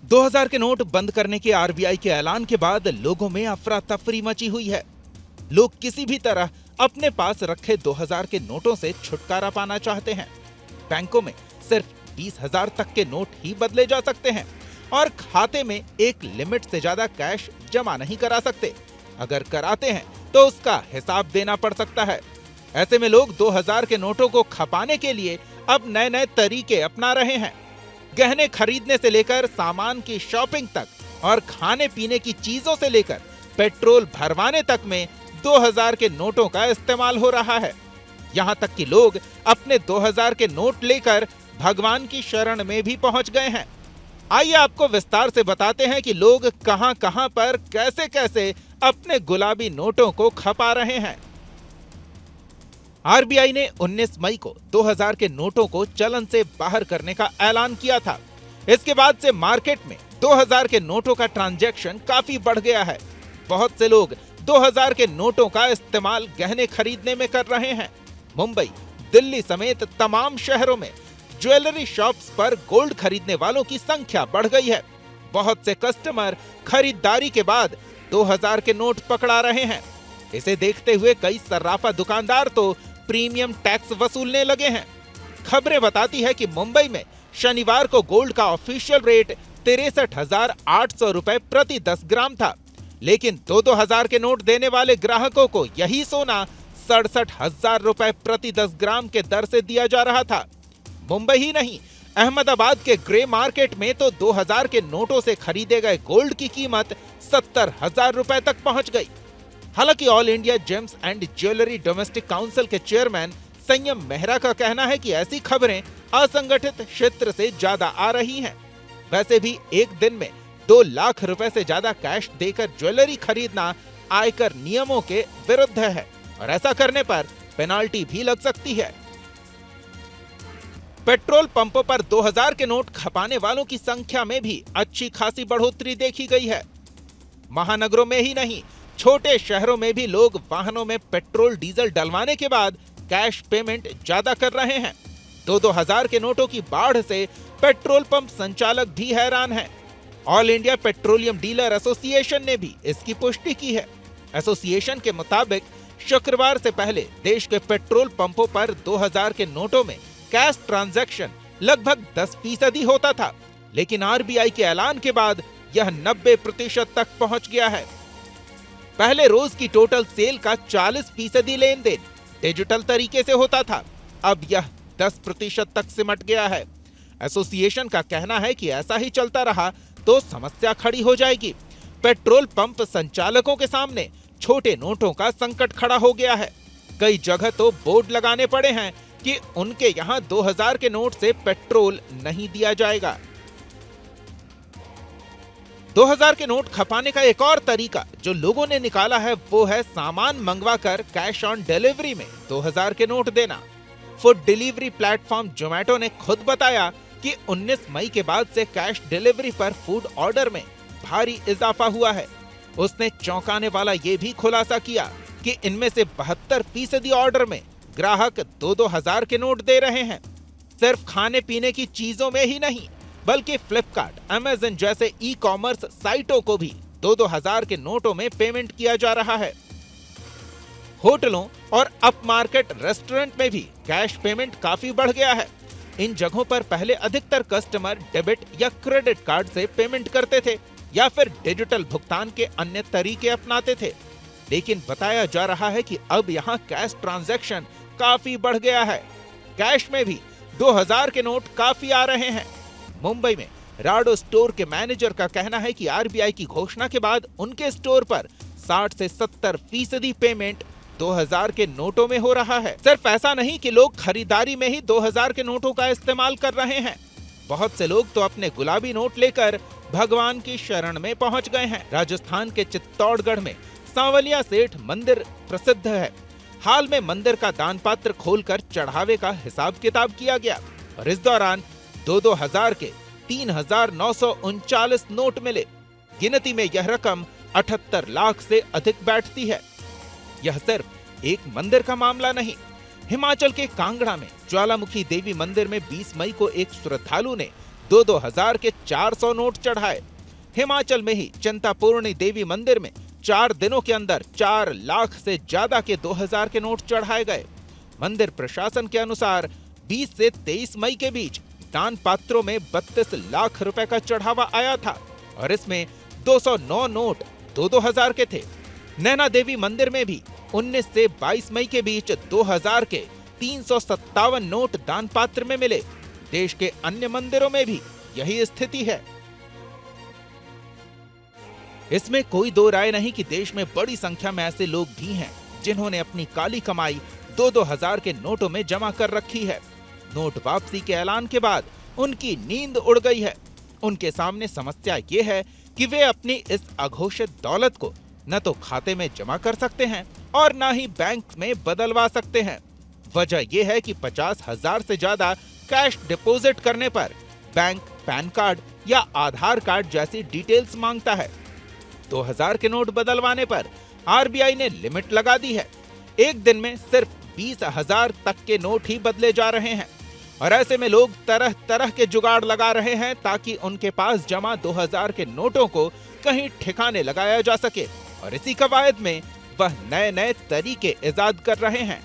2000 के नोट बंद करने के आरबीआई के ऐलान के बाद लोगों में अफरा तफरी मची हुई है। लोग किसी भी तरह अपने पास रखे 2000 के नोटों से छुटकारा पाना चाहते हैं। बैंकों में सिर्फ 20,000 तक के नोट ही बदले जा सकते हैं और खाते में एक लिमिट से ज्यादा कैश जमा नहीं करा सकते। अगर कराते हैं तो उसका हिसाब देना पड़ सकता है। ऐसे में लोग 2000 के नोटों को खपाने के लिए अब नए नए तरीके अपना रहे हैं। गहने खरीदने से लेकर सामान की शॉपिंग तक और खाने पीने की चीजों से लेकर पेट्रोल भरवाने तक में 2000 के नोटों का इस्तेमाल हो रहा है। यहाँ तक कि लोग अपने 2000 के नोट लेकर भगवान की शरण में भी पहुंच गए हैं। आइए आपको विस्तार से बताते हैं कि लोग कहां-कहां पर कैसे-कैसे अपने गुलाबी नोटों को खपा रहे हैं। आरबीआई ने 19 मई को 2000 के नोटों को चलन से बाहर करने का ऐलान किया था। इसके बाद से मार्केट में 2000 के नोटों का ट्रांजैक्शन काफी बढ़ गया है। बहुत से लोग 2000 के नोटों का इस्तेमाल गहने खरीदने में कर रहे हैं। मुंबई, दिल्ली समेत तमाम शहरों में ज्वेलरी शॉप्स पर गोल्ड खरीदने वालों की संख्या बढ़ गई है। बहुत से कस्टमर खरीदारी के बाद 2000 के नोट पकड़ा रहे हैं। इसे देखते हुए कई सर्राफा दुकानदार तो प्रीमियम टैक्स वसूलने लगे हैं। खबरें बताती है कि मुंबई में शनिवार को गोल्ड का ऑफिशियल रेट 63,800 रुपए प्रति 10 ग्राम था, लेकिन 2-2000 के नोट देने वाले ग्राहकों को यही सोना 67,000 रुपए प्रति 10 ग्राम के दर से दिया जा रहा था। मुंबई ही नहीं, अहमदाबाद के ग्रे मार्केट में तो 2000 के नोटों से खरीदे गए गोल्ड की कीमत 70,000 रुपए तक पहुंच गई। हालांकि all India James and jewellery domestic council के चेयरमैन संयम मेहरा का कहना है कि ऐसी खबरें असंगठित क्षेत्र से ज्यादा आ रही हैं। वैसे भी एक दिन में 2 लाख रुपए से ज्यादा कैश देकर ज्वेलरी खरीदना आयकर नियमों के विरुद्ध है और ऐसा करने पर पेनाल्टी भी लग सकती है। पेट्रोल पंपों पर 2000 के नोट खपाने वालों की संख्या में भी अच्छी खासी बढ़ोतरी देखी गई है। महानगरों में ही नहीं, छोटे शहरों में भी लोग वाहनों में पेट्रोल डीजल डलवाने के बाद कैश पेमेंट ज्यादा कर रहे हैं। 2-2000 के नोटों की बाढ़ से पेट्रोल पंप संचालक भी हैरान हैं। All India petroleum dealer association ने भी इसकी पुष्टि की है। एसोसिएशन के मुताबिक शुक्रवार से पहले देश के पेट्रोल पंपों पर 2000 के नोटों में कैश ट्रांजैक्शन लगभग 10% होता था, लेकिन आरबीआई के ऐलान के बाद यह 90% तक पहुंच गया है। पहले रोज की टोटल सेल का 40% लेन देन डिजिटल तरीके से होता था, अब यह 10% तक सिमट गया है। एसोसिएशन का कहना है कि ऐसा ही चलता रहा तो समस्या खड़ी हो जाएगी। पेट्रोल पंप संचालकों के सामने छोटे नोटों का संकट खड़ा हो गया है। कई जगह तो बोर्ड लगाने पड़े हैं कि उनके यहाँ 2000 के नोट से पेट्रोल नहीं दिया जाएगा। 2000 के नोट खपाने का एक और तरीका जो लोगों ने निकाला है वो है सामान मंगवाकर कैश ऑन डिलीवरी में 2000 के नोट देना। फूड डिलीवरी प्लेटफॉर्म जोमेटो ने खुद बताया कि 19 मई के बाद से कैश डिलीवरी पर फूड ऑर्डर में भारी इजाफा हुआ है। उसने चौंकाने वाला ये भी खुलासा किया कि इनमें से 72% ऑर्डर में ग्राहक 2-2000 के नोट दे रहे हैं। सिर्फ खाने पीने की चीजों में ही नहीं, बल्कि फ्लिपकार्ट, अमेज़न जैसे ई कॉमर्स साइटों को भी 2-2000 के नोटों में पेमेंट किया जा रहा है। होटलों और अपमार्केट रेस्टोरेंट में भी कैश पेमेंट काफी बढ़ गया है। इन जगहों पर पहले अधिकतर कस्टमर डेबिट या क्रेडिट कार्ड से पेमेंट करते थे या फिर डिजिटल भुगतान के अन्य तरीके अपनाते थे, लेकिन बताया जा रहा है कि अब यहाँ कैश ट्रांजैक्शन काफी बढ़ गया है। कैश में भी 2000 के नोट काफी आ रहे हैं। मुंबई में राडो स्टोर के मैनेजर का कहना है कि आरबीआई की घोषणा के बाद उनके स्टोर पर 60 से 70% पेमेंट 2000 के नोटों में हो रहा है। सिर्फ ऐसा नहीं कि लोग खरीदारी में ही 2000 के नोटों का इस्तेमाल कर रहे हैं, बहुत से लोग तो अपने गुलाबी नोट लेकर भगवान की शरण में पहुंच गए हैं। राजस्थान के चित्तौड़गढ़ में सांवलिया सेठ मंदिर प्रसिद्ध है। हाल में मंदिर का दान पात्र खोलकर चढ़ावे का हिसाब किताब किया गया और इस दौरान 2-2000 के 3,939 नोट मिले। गिनती में यह रकम 78 लाख से अधिक बैठती है। यह सिर्फ एक मंदिर का मामला नहीं। हिमाचल के कांगड़ा में ज्वालामुखी देवी मंदिर में 20 मई को एक श्रद्धालु ने दो हजार के 400 नोट चढ़ाए। हिमाचल में ही चिंतापूर्णी देवी मंदिर में 4 दिनों के अंदर 4 लाख से ज्यादा के 2000 के नोट चढ़ाए गए। मंदिर प्रशासन के अनुसार 20 से 23 मई के बीच दान पात्रों में 32 लाख रुपए का चढ़ावा आया था और इसमें 209 नोट 2000 के थे। नैना देवी मंदिर में भी 19 से 22 मई के बीच 2000 के 357 नोट दान पात्र में मिले। देश के अन्य मंदिरों में भी यही स्थिति है। इसमें कोई दो राय नहीं कि देश में बड़ी संख्या में ऐसे लोग भी हैं जिन्होंने अपनी काली कमाई 2-2000 के नोटों में जमा कर रखी है। नोट वापसी के ऐलान के बाद उनकी नींद उड़ गई है। उनके सामने समस्या ये है कि वे अपनी इस अघोषित दौलत को न तो खाते में जमा कर सकते हैं और न ही बैंक में बदलवा सकते हैं। वजह यह है कि 50,000 से ज्यादा कैश डिपॉजिट करने पर बैंक पैन कार्ड या आधार कार्ड जैसी डिटेल्स मांगता है। 2000 के नोट बदलवाने पर आरबीआई ने लिमिट लगा दी है। एक दिन में सिर्फ 20,000 तक के नोट ही बदले जा रहे हैं और ऐसे में लोग तरह तरह के जुगाड़ लगा रहे हैं ताकि उनके पास जमा 2000 के नोटों को कहीं ठिकाने लगाया जा सके और इसी कवायद में वह नए नए तरीके इजाद कर रहे हैं।